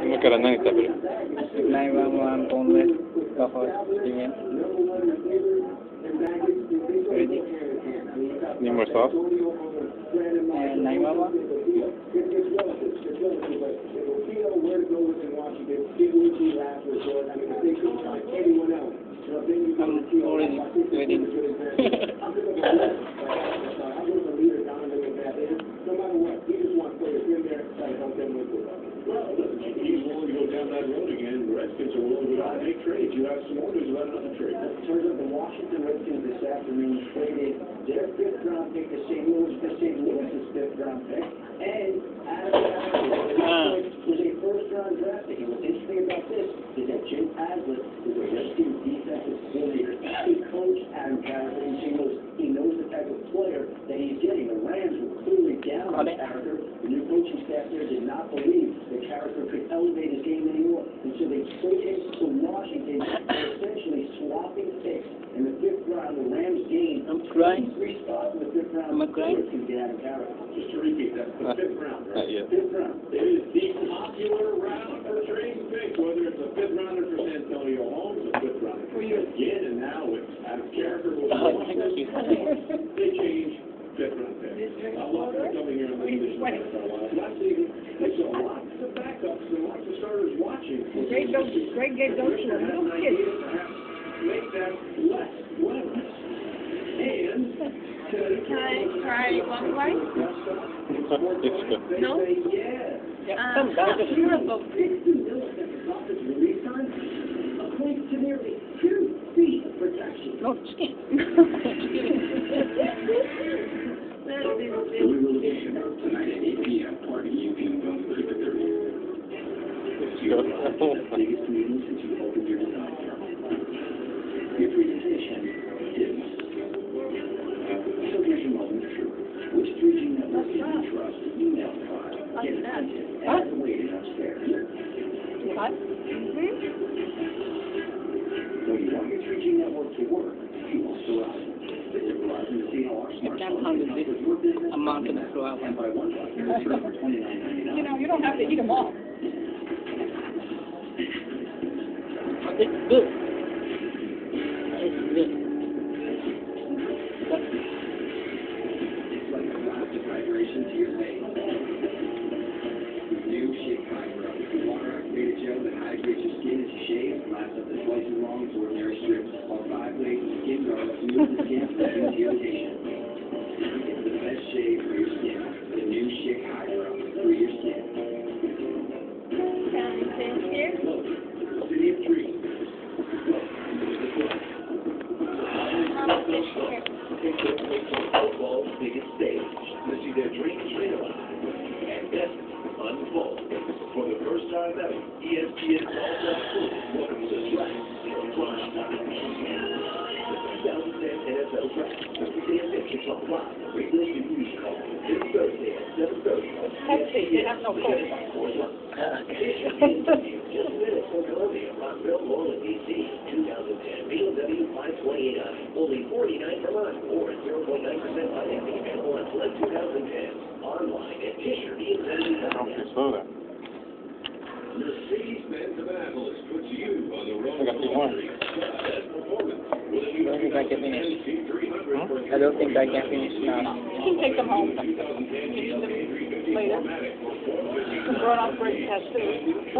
今から何食べる911 boneless buffalo chicken. Ready? Need more sauce? And 911? I'm already waiting. He's willing to go down that road again. The Redskins are willing to go out and make trades. You have some orders about another trade. It turns out the Washington Redskins this afternoon traded their fifth-round pick to St. Louis's fifth-round pick, and Adam was a first-round draft pick. And what's interesting about this is that Jim Haslett is a Redskins defensive coordinator. He coached Adam Carter in St. Louis. He knows the type of player that he's getting. The Rams were clearly down on Carter. The new coaching staff there did not believe that Carter could elevate his game anymore, and so they traded to Washington, essentially swapping picks. In the fifth round, the Rams gained 3 spots in the fifth round. Just to repeat, that's the fifth round, right? Fifth round. It is the popular round for trading picks, whether it's a fifth rounder for San Antonio Holmes, a fifth rounder for you again, and now it's Adam Carter. They change fifth round picks. A lot of coming here on the English for a while. Last season, they saw lots of backups and lots of starters watching. Great game, don't you? Little kids. Make that less glamorous. And Can I try one slice? No? Beautiful. Equates to nearly 2 feet of protection. No, chicken. we will be tonight at 8 p.m. Party you can go to the 30th. Biggest meeting since you opened your design firm. Your presentation is. So here's your moment of truth. Which 3G network do you trust? Email card. Get it printed and waited upstairs. What? When you want your 3G network to work, you must go out. Visit Verizon to see how our smart phones can help with your business. I'm not going to throw out. And buy one box for $29.99. You know, you don't have to eat them all. It's good. It's good. It's like a plastic vibration to your face. New chixn water-activated gel that hydrates your skin as you shave, lasts up to twice as long as ordinary strips. All 5 ways of skin guard smooth the skin from irritation. It's the best shave for your skin. The new chixn for your skin. Can I sit here? City of Dreams. Football's biggest stage to see their dreams realized and destiny unfold. For the first time ever, ESPN calls out welcome to the draft in prime time. The 2010 NFL Draft, Tuesday at 6 o'clock live. Regular news call this Thursday at 7:30. Pepsi, they have no Coke. Just minutes from Columbia, Rockville, Moreland, D.C. 2010 BMW 528i, only $49 per month, or 0.9% financing available on select 2010. Online at chixn.com. Mercedes-Benz of Annapolis puts you on the road to luxury. Best performance with a new I don't think I can finish. 300. I don't think I can finish now. You can take them home. Use them later. You can burn off great tattoos.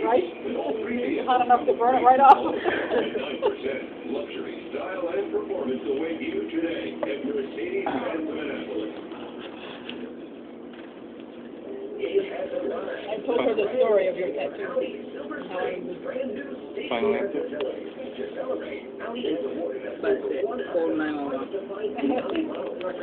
Right? It's hot enough to burn it right off. 9% luxury, style, and performance await you today at Mercedes-Benz of Annapolis. I told her the story of your tattoo. Finally. But call 911.